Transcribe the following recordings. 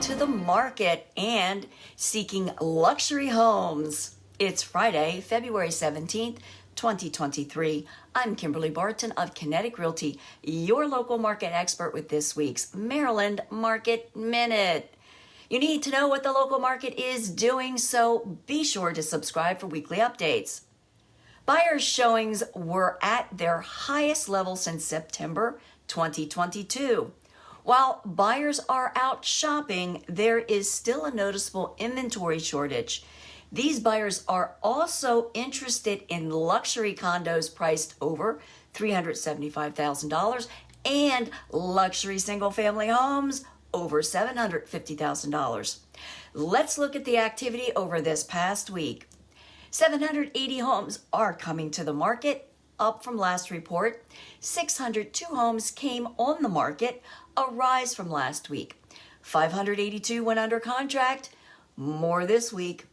to the market and seeking luxury homes. It's Friday, February 17th, 2023. I'm Kimberly Barton of Kinetic Realty, your local market expert with this week's Maryland Market Minute. You need to know what the local market is doing, so be sure to subscribe for weekly updates. Buyers' showings were at their highest level since September 2022. While buyers are out shopping, there is still a noticeable inventory shortage. These buyers are also interested in luxury condos priced over $375,000 and luxury single-family homes over $750,000. Let's look at the activity over this past week. 780 homes are coming to the market, up from last report. 602 homes came on the market, a rise from last week. 582 went under contract, more this week.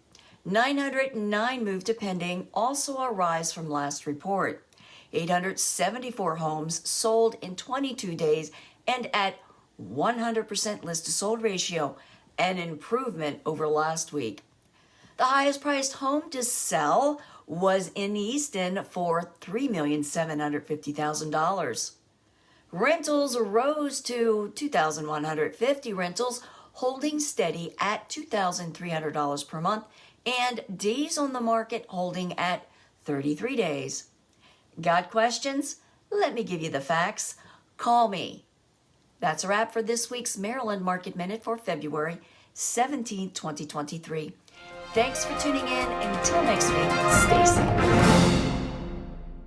909 moved to pending, also a rise from last report. 874 homes sold in 22 days and at 100% list to sold ratio, an improvement over last week. The highest priced home to sell was in Easton for $3,750,000. Rentals rose to 2,150 rentals, holding steady at $2,300 per month, and days on the market holding at 33 days. Got questions? Let me give you the facts. Call me. That's a wrap for this week's Maryland Market Minute for February 17, 2023. Thanks for tuning in. Until next week, stay safe.